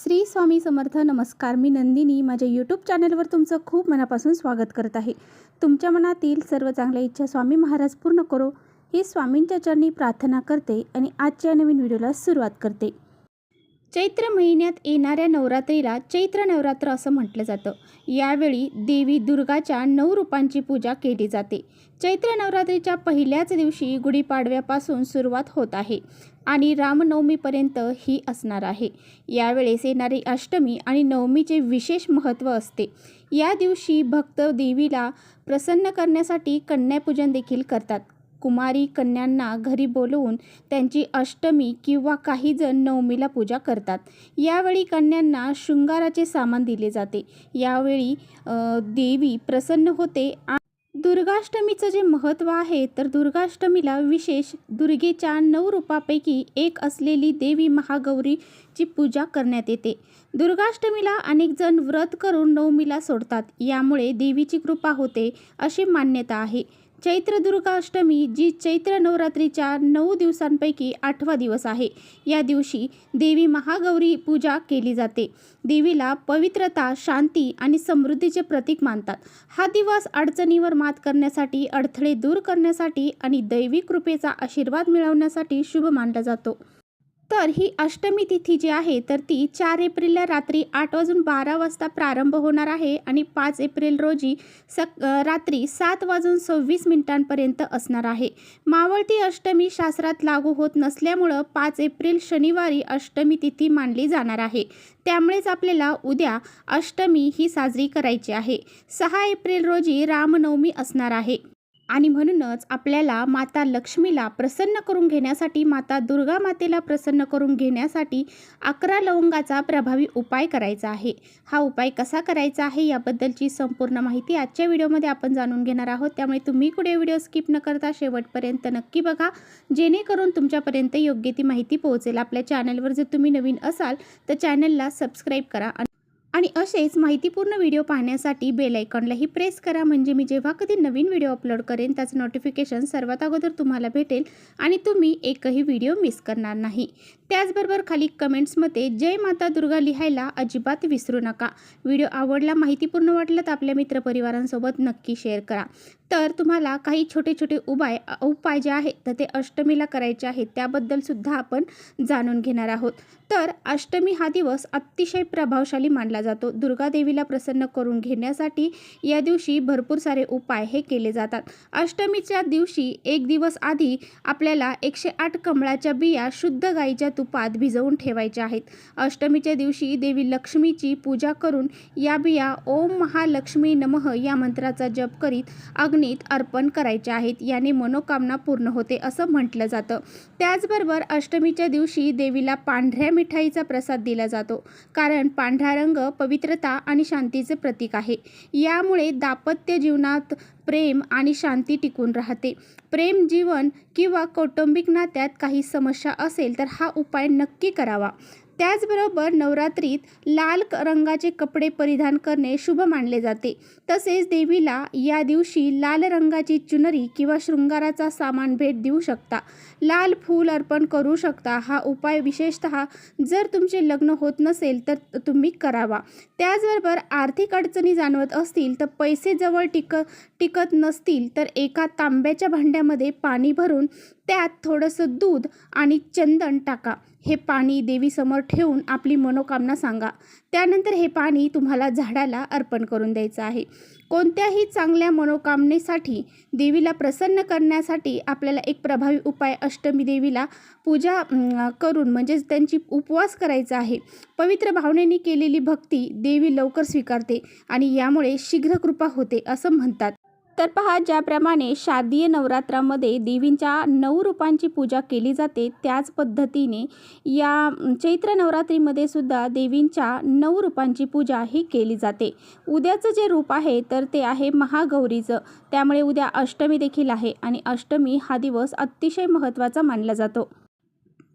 श्री स्वामी समर्थ. नमस्कार, मी नंदिनी. माझ्या यूट्यूब चॅनलवर तुमचं खूप मनापासून स्वागत करत आहे. तुमच्या मनातील सर्व चांगल्या इच्छा स्वामी महाराज पूर्ण करो ही स्वामींच्या चरणी प्रार्थना करते आणि आजच्या नवीन व्हिडिओला सुरुवात करते. चैत्र महिन्यात येणाऱ्या नवरात्रीला चैत्र नवरात्र असं म्हटलं जातं. यावेळी देवी दुर्गाच्या 9 रूपांची पूजा केली जाते. चैत्र नवरात्रीच्या पहिल्याच दिवशी गुढीपाडव्यापासून सुरुवात होत आहे आणि रामनवमीपर्यंत ही असणार आहे. यावेळेस येणारी अष्टमी आणि नवमीचे विशेष महत्त्व असते. या दिवशी भक्त देवीला प्रसन्न करण्यासाठी कन्यापूजन देखील करतात. कुमारी कन्यांना घरी बोलवून त्यांची अष्टमी किंवा काही जण नवमीला पूजा करतात. यावेळी कन्यांना शृंगाराचे सामान दिले जाते. यावेळी देवी प्रसन्न होते. दुर्गाष्टमीचं जे महत्त्व आहे तर दुर्गाष्टमीला विशेष दुर्गेच्या 9 रूपापैकी एक असलेली देवी महागौरीची पूजा करण्यात येते. दुर्गाष्टमीला अनेक जण व्रत करून नवमीला सोडतात. यामुळे देवीची कृपा होते अशी मान्यता आहे. चैत्र दुर्गाष्टमी जी चैत्र नवरात्रीच्या 9 दिवसांपैकी 8वा दिवस आहे. या दिवशी देवी महागौरी पूजा केली जाते. देवीला पवित्रता, शांती आणि समृद्धीचे प्रतीक मानतात. हा दिवस अडचणीवर मात करण्यासाठी, अडथळे दूर करण्यासाठी आणि दैवी कृपेचा आशीर्वाद मिळवण्यासाठी शुभ मानला जातो. तर ही अष्टमी तिथी जी आहे तर ती 4 एप्रिलला रात्री 8:12 प्रारंभ होणार आहे आणि 5 एप्रिल रोजी रात्री 7:26 असणार आहे. मावळती अष्टमी शास्त्रात लागू होत नसल्यामुळं 5 एप्रिल शनिवारी अष्टमी तिथी मानली जाणार आहे. त्यामुळेच आपल्याला उद्या अष्टमी ही साजरी करायची आहे. 6 एप्रिल रोजी रामनवमी असणार आहे आणि म्हणूनच आपल्याला माता लक्ष्मीला प्रसन्न करून घेण्यासाठी, माता दुर्गा मातेला प्रसन्न करून घेण्यासाठी 11 लवंगाचा प्रभावी उपाय करायचा आहे. हा उपाय कसा करायचा आहे याबद्दलची संपूर्ण माहिती आजच्या व्हिडिओमध्ये आपण जाणून घेणार आहोत. त्यामुळे तुम्ही पुढे व्हिडिओ स्किप न करता शेवटपर्यंत नक्की बघा, जेणेकरून तुमच्यापर्यंत योग्य ती माहिती पोहोचेल. आपल्या चॅनलवर जर तुम्ही नवीन असाल तर चॅनलला सबस्क्राईब करा आणि असेच माहितीपूर्ण व्हिडिओ पाहण्यासाठी बेल आयकॉनलाही प्रेस करा. म्हणजे मी जेव्हा कधी नवीन व्हिडिओ अपलोड करेन त्याचं नोटिफिकेशन सर्वात अगोदर तुम्हाला भेटेल आणि तुम्ही एकही व्हिडिओ मिस करणार नाही. त्याचबरोबर खाली कमेंट्समध्ये जय माता दुर्गा लिहायला अजिबात विसरू नका. व्हिडिओ आवडला, माहितीपूर्ण वाटलं तर आपल्या मित्रपरिवारांसोबत नक्की शेअर करा. तर तुम्हाला काही छोटे छोटे उपाय जे आहेत तर ते अष्टमीला करायचे आहेत, त्याबद्दलसुद्धा आपण जाणून घेणार आहोत. तर अष्टमी हा दिवस अतिशय प्रभावशाली मानला जातो. दुर्गा देवीला प्रसन्न करून घेण्यासाठी या दिवशी भरपूर सारे उपाय हे केले जातात. अष्टमीच्या दिवशी एक दिवस आधी आपल्याला 108 कमळाच्या बिया शुद्ध गाईच्या तुपात भिजवून ठेवायच्या आहेत. अष्टमीच्या दिवशी देवी लक्ष्मीची पूजा करून या बिया ओम महालक्ष्मी नमः या मंत्राचा जप करीत अग्नीत अर्पण करायच्या आहेत. याने मनोकामना पूर्ण होते असं म्हटलं जातं. त्याचबरोबर अष्टमीच्या दिवशी देवीला पांढऱ्या मिठाईचा प्रसाद दिला जातो, कारण पांढरा रंग पवित्रता आणि शांतीचे प्रतीक आहे. यामुळे दाम्पत्य जीवनात प्रेम आणि शांती टिकून राहते. प्रेम जीवन किंवा कौटुंबिक नात्यात काही समस्या असेल तर हा उपाय नक्की करावा. त्याचबरोबर नवरात्रीत लाल रंगाचे कपडे परिधान करणे शुभ मानले जाते. तसेच देवीला या दिवशी लाल रंगाची चुनरी किंवा शृंगाराचा सामान भेट देऊ शकता. लाल फूल अर्पण करू शकता. हा उपाय विशेषतः जर तुमचे लग्न होत नसेल तर तुम्ही करावा. त्याचबरोबर आर्थिक अडचणी जाणवत असतील तर पैसे जवळ टिकत नसतील तर एका तांब्याच्या भांड्यामध्ये पाणी भरून त्यात थोडंसं दूध आणि चंदन टाका. हे पाणी देवीसमोर ठेवून आपली मनोकामना सांगा. त्यानंतर हे पाणी तुम्हाला झाडाला अर्पण करून द्यायचं आहे. कोणत्याही चांगल्या मनोकामनेसाठी, देवीला प्रसन्न करण्यासाठी आपल्याला एक प्रभावी उपाय अष्टमी देवीला पूजा करून म्हणजेच त्यांची उपवास करायचा आहे. पवित्र भावनेने केलेली भक्ती देवी लवकर स्वीकारते आणि यामुळे शीघ्र कृपा होते असं म्हणतात. तर पहा, ज्याप्रमाणे शारदीय नवरात्रामध्ये देवींच्या 9 रूपांची पूजा केली जाते त्याच पद्धतीने या चैत्र नवरात्रीमध्ये सुद्धा देवींच्या 9 रूपांची पूजा ही केली जाते. उद्याचं जे रूप आहे तर ते आहे महागौरीचं. त्यामुळे उद्या अष्टमी देखील आहे आणि अष्टमी हा दिवस अतिशय महत्त्वाचा मानला जातो.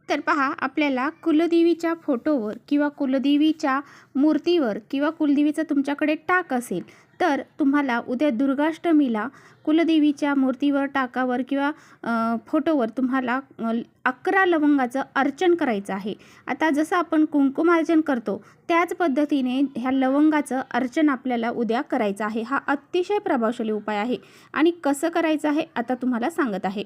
तर पहा, आपल्याला कुलदेवीच्या फोटोवर किंवा कुलदेवीच्या मूर्तीवर किंवा कुलदेवीचा तुमच्याकडे टाक असेल तर तुम्हाला उद्या दुर्गाष्टमीला कुलदेवीच्या मूर्तीवर, टाकावर किंवा फोटोवर तुम्हाला 11 लवंगाचं अर्चन करायचं आहे. आता जसं आपण कुंकुमार्चन करतो त्याच पद्धतीने ह्या लवंगाचं अर्चन आपल्याला उद्या करायचं आहे. हा अतिशय प्रभावशाली उपाय आहे आणि कसं करायचं आहे आता तुम्हाला सांगत आहे.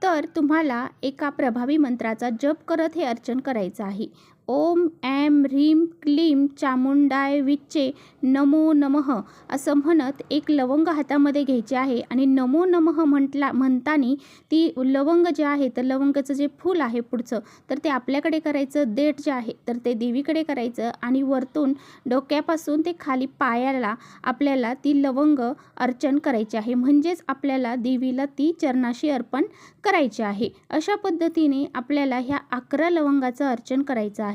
तर तुम्हाला एका प्रभावी मंत्राचा जप करत हे अर्चन करायचं आहे. ओम ऐं ह्रीं क्लीं चामुंडाय विच्चे नमो नमः असं म्हणत एक लवंग हातामध्ये घ्यायचे आहे आणि नमो नमः म्हणताना ती लवंग जे आहे तर लवंगाचं जे फूल आहे पुढचं तर ते आपल्याकडे करायचं, देठ जे आहे तर ते देवीकडे करायचं आणि वरतून डोक्यापासून ते खाली पायाला आपल्याला ती लवंग अर्चन करायची आहे. म्हणजेच आपल्याला देवीला ती चरणाशी अर्पण करायची आहे. अशा पद्धतीने आपल्याला ह्या 11 लवंगाचं अर्चन करायचं आहे.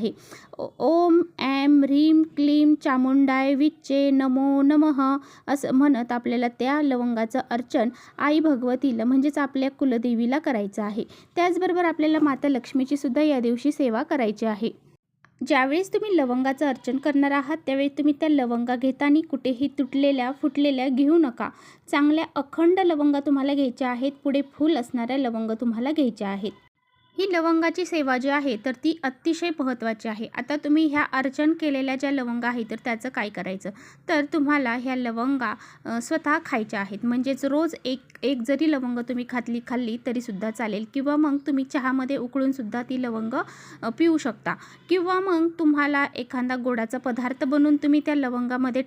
ओम ऐं ह्रीं क्लीं चामुंडाय विच्चे नमो नमः असं म्हणत आपल्याला त्या लवंगाचं अर्चन आई भगवतीला म्हणजेच आपल्या कुलदेवीला करायचं आहे. त्याचबरोबर आपल्याला माता लक्ष्मीची सुद्धा या दिवशी सेवा करायची आहे. ज्यावेळेस तुम्ही लवंगाचं अर्चन करणार आहात त्यावेळेस तुम्ही त्या लवंगा घेताना कुठेही तुटलेल्या फुटलेल्या घेऊ नका. चांगल्या अखंड लवंगा तुम्हाला घ्यायच्या आहेत. पुढे फूल असणाऱ्या लवंग तुम्हाला घ्यायच्या आहेत. ही लवंगाची सेवा जी आहे तर ती अतिशय महत्त्वाची आहे. आता तुम्ही ह्या अर्चन केलेल्या ज्या लवंगा आहेत तर त्याचं काय करायचं, तर तुम्हाला ह्या लवंगा स्वतः खायच्या आहेत. म्हणजेच रोज एक जरी लवंग तुम्ही खाल्ली तरीसुद्धा चालेल किंवा मग तुम्ही चहामध्ये उकळूनसुद्धा ती लवंग पिऊ शकता किंवा मग तुम्हाला एखादा गोडाचा पदार्थ बनवून तुम्ही त्या लवंगामध्ये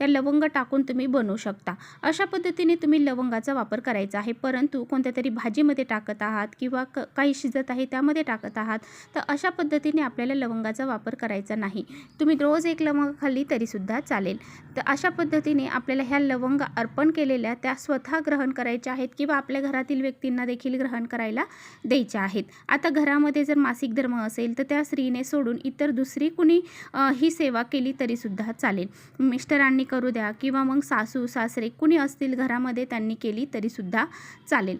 लवंग टाकून तुम्ही बनवू शकता. अशा पद्धतीने तुम्ही लवंगाचा वापर करायचा आहे. परंतु कोणत्या तरी भाजीमध्ये टाकत आहात किंवा काही शिजत आहे त्यामध्ये टाकत आहात तर अशा पद्धतीने आपल्याला लवंगाचा वापर करायचा नाही. तुम्ही रोज एक लवंग खाल्ली तरीसुद्धा चालेल. तर अशा पद्धतीने आपल्याला ह्या लवंग अर्पण केलेल्या त्या स्वतः ग्रहण करायच्या आहेत किंवा आपल्या घरातील व्यक्तींना देखील ग्रहण करायला द्यायच्या आहेत. आता घरामध्ये जर मासिक धर्म असेल तर त्या स्त्रीने सोडून इतर दुसरी कुणी ही सेवा केली तरीसुद्धा चालेल. मिस्टरांनी करू द्या किंवा मग सासू सासरे कुणी असतील घरामध्ये त्यांनी केली तरीसुद्धा चालेल.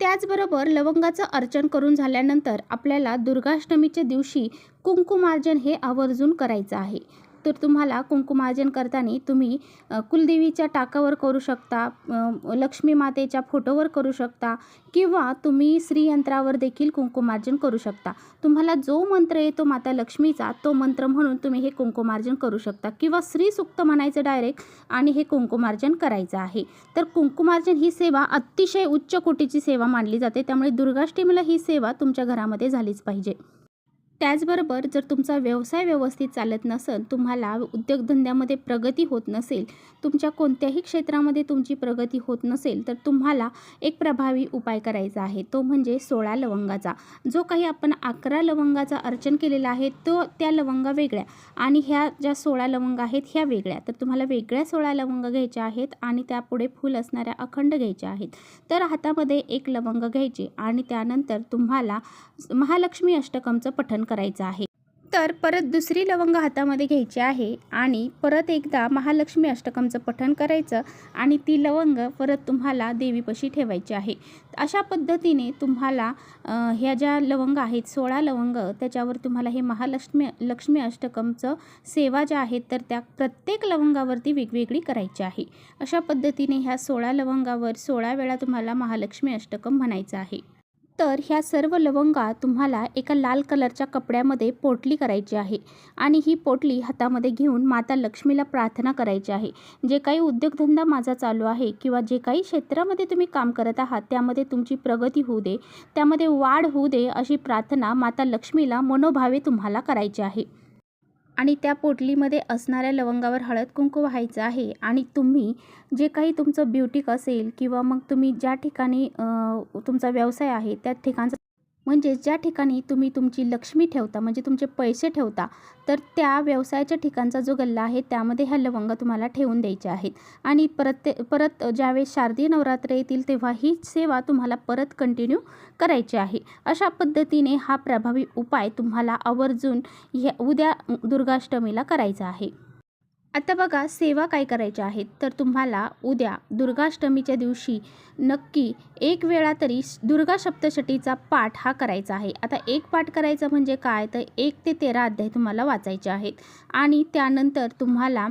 त्याचबरोबर लवंगाचं अर्चन करून झाल्यानंतर आपल्याला दुर्गाष्टमीच्या दिवशी कुंकुमार्चन हे आवर्जून करायचं आहे. तर तुम्हाला कुंकुमार्चन करताना तुम्ही कुलदेवीच्या टाकावर करू शकता, लक्ष्मी मातेच्या फोटोवर करू शकता किंवा तुम्ही श्रीयंत्रावर देखील कुंकुमार्चन करू शकता. तुम्हाला जो मंत्र येतो माता लक्ष्मीचा तो मंत्र म्हणून तुम्ही हे कुंकुमार्चन करू शकता किंवा श्री सुक्त म्हणायचं डायरेक्ट आणि हे कुंकुमार्चन करायचं आहे. तर कुंकुमार्चन ही सेवा अतिशय उच्च कोटीची सेवा मानली जाते. त्यामुळे दुर्गाष्टमीला ही सेवा तुमच्या घरामध्ये झालीच पाहिजे. त्याचबरोबर जर तुमचा व्यवसाय व्यवस्थित चालत नसेल, तुम्हाला उद्योगधंद्यामध्ये प्रगती होत नसेल, तुमच्या कोणत्याही क्षेत्रामध्ये तुमची प्रगती होत नसेल तर तुम्हाला एक प्रभावी उपाय करायचा आहे. तो म्हणजे 16 लवंगाचा. जो काही आपण 11 लवंगाचा अर्चन केलेला आहे तो त्या लवंगा वेगळ्या आणि ह्या ज्या 16 लवंगा आहेत ह्या वेगळ्या. तर तुम्हाला वेगळ्या 16 लवंग घ्यायच्या आहेत आणि त्यापुढे फूल असणाऱ्या अखंड घ्यायच्या आहेत. तर हातामध्ये एक लवंग घ्यायचे आणि त्यानंतर तुम्हाला महालक्ष्मी अष्टकमचं पठण करायचं आहे. तर परत दुसरी लवंग हातामध्ये घ्यायची आहे आणि परत एकदा महालक्ष्मी अष्टकमचं पठण करायचं आणि ती लवंग परत तुम्हाला देवीपाशी ठेवायची आहे. अशा पद्धतीने तुम्हाला ह्या ज्या लवंग आहेत 16 लवंग त्याच्यावर तुम्हाला हे लक्ष्मी अष्टकमचं सेवा ज्या आहेत तर त्या प्रत्येक लवंगावरती वेगवेगळी करायची आहे. अशा पद्धतीने ह्या 16 लवंगावर 16 वेळा तुम्हाला महालक्ष्मी अष्टकम म्हणायचं आहे. तर ह्या सर्व लवंगा तुम्हाला एका लाल कलरच्या कपड्यामध्ये पोटली करायची आहे आणि ही पोटली हातामध्ये घेऊन माता लक्ष्मीला प्रार्थना करायची आहे. जे काही उद्योगधंदा माझा चालू आहे किंवा जे काही क्षेत्रामध्ये तुम्ही काम करत आहात त्यामध्ये तुमची प्रगती होऊ दे, त्यामध्ये वाढ होऊ दे अशी प्रार्थना माता लक्ष्मीला मनोभावे तुम्हाला करायची आहे. आणि त्या पोटलीमध्ये असणाऱ्या लवंगावर हळद कुंकू व्हायचं आहे आणि तुम्ही जे काही तुमचं ब्युटिक असेल किंवा मग तुम्ही ज्या ठिकाणी तुमचा व्यवसाय आहे त्या ठिकाणचं म्हणजे ज्या ठिकाणी तुम्ही तुमची लक्ष्मी ठेवता म्हणजे तुमचे पैसे ठेवता तर त्या व्यवसायाच्या ठिकाणचा जो गल्ला आहे त्यामध्ये ह्या लवंगा तुम्हाला ठेवून द्यायच्या आहेत आणि परत ज्यावेळेस शारदीय नवरात्र येतील तेव्हा ही सेवा तुम्हाला परत कंटिन्यू करायची आहे. अशा पद्धतीने हा प्रभावी उपाय तुम्हाला आवर्जून उद्या दुर्गाष्टमीला करायचा आहे. आता बघा सेवा काय करायच्या आहेत, तर तुम्हाला उद्या दुर्गाष्टमीच्या दिवशी नक्की एक वेळा तरी दुर्गा सप्तशतीचा पाठ हा करायचा आहे. आता एक पाठ करायचा म्हणजे काय, तर 1 ते 13 अध्याय तुम्हाला वाचायचे आहेत आणि त्यानंतर तुम्हाला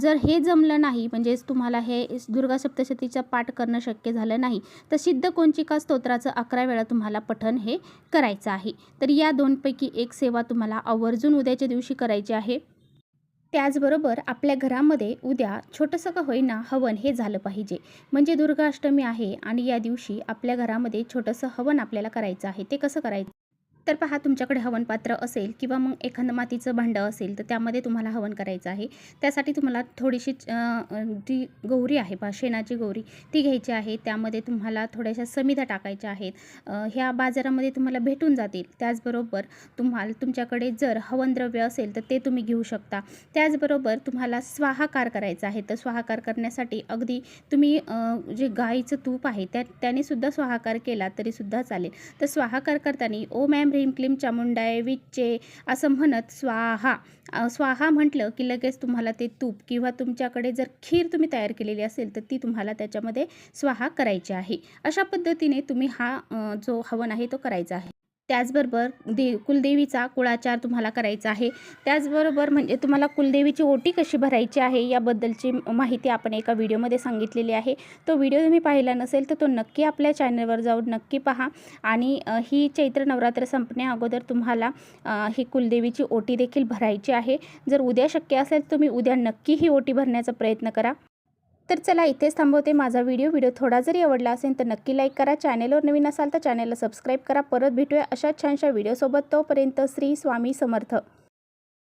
जर हे जमलं नाही, म्हणजेच तुम्हाला हे दुर्गा सप्तशतीचा पाठ करणं शक्य झालं नाही, तर सिद्धकोंचिका स्तोत्राचं 11 वेळा तुम्हाला पठण हे करायचं आहे. तर या दोनपैकी एक सेवा तुम्हाला आवर्जून उद्याच्या दिवशी करायची आहे. त्याचबरोबर आपल्या घरामध्ये उद्या छोटंसं का होईना हवन हे झालं पाहिजे. म्हणजे दुर्गाष्टमी आहे आणि या दिवशी आपल्या घरामध्ये छोटंसं हवन आपल्याला करायचं आहे. ते कसं करायचं? तर पहा, तुमच्याकडे हवनपात्र असेल किंवा मग एखादं मातीचं भांडं असेल तर त्यामध्ये तुम्हाला हवन करायचं आहे. त्यासाठी तुम्हाला थोडीशी ती गौरी आहे पहा, शेणाची गौरी ती घ्यायची आहे. त्यामध्ये तुम्हाला थोड्याशा समिधा टाकायच्या आहेत. ह्या बाजारामध्ये तुम्हाला भेटून जातील. त्याचबरोबर तुमच्याकडे जर हवनद्रव्य असेल तर ते तुम्ही घेऊ शकता. त्याचबरोबर तुम्हाला स्वाहाकार करायचा आहे. तर स्वाहाकार करण्यासाठी अगदी तुम्ही जे गाईचं तूप आहे त्याने सुद्धा स्वाहाकार केला तरीसुद्धा चालेल. तर स्वाहाकार करताना ओम ऐं ह्रीं क्लीं चामुंडाय विच्चे असं म्हणत स्वाहा म्हटलं की लगेच तुम्हाला ते तूप किंवा तुमच्याकडे जर खीर तुम्ही तयार केलेली असेल तर ती तुम्हाला त्याच्यामध्ये स्वाहा करायची आहे. अशा पद्धतीने तुम्ही हा जो हवन आहे तो करायचा आहे. त्याचबरोबर कुलदेवीचा कुळाचार तुम्हाला करायचा आहे. त्याचबरोबर म्हणजे तुम्हाला कुलदेवीची ओटी कशी भरायची आहे याबद्दलची माहिती आपण एका व्हिडिओमध्ये सांगितलेली आहे. तो व्हिडिओ तुम्ही पाहिला नसेल तर तो नक्की आपल्या चॅनलवर जाऊन नक्की पहा. आणि ही चैत्र नवरात्र संपण्या अगोदर तुम्हाला ही कुलदेवीची ओटी देखील भरायची आहे. जर उद्या शक्य असेल तर तुम्ही उद्या नक्की ही ओटी भरण्याचा प्रयत्न करा. तर चला इथेच थांबवते माझा व्हिडिओ थोडा जरी आवडला असेल तर नक्की लाईक करा. चॅनेलवर नवीन असाल तर चॅनेलला सबस्क्राईब करा. परत भेटूया अशा छानशा व्हिडिओसोबत. तोपर्यंत श्री स्वामी समर्थ.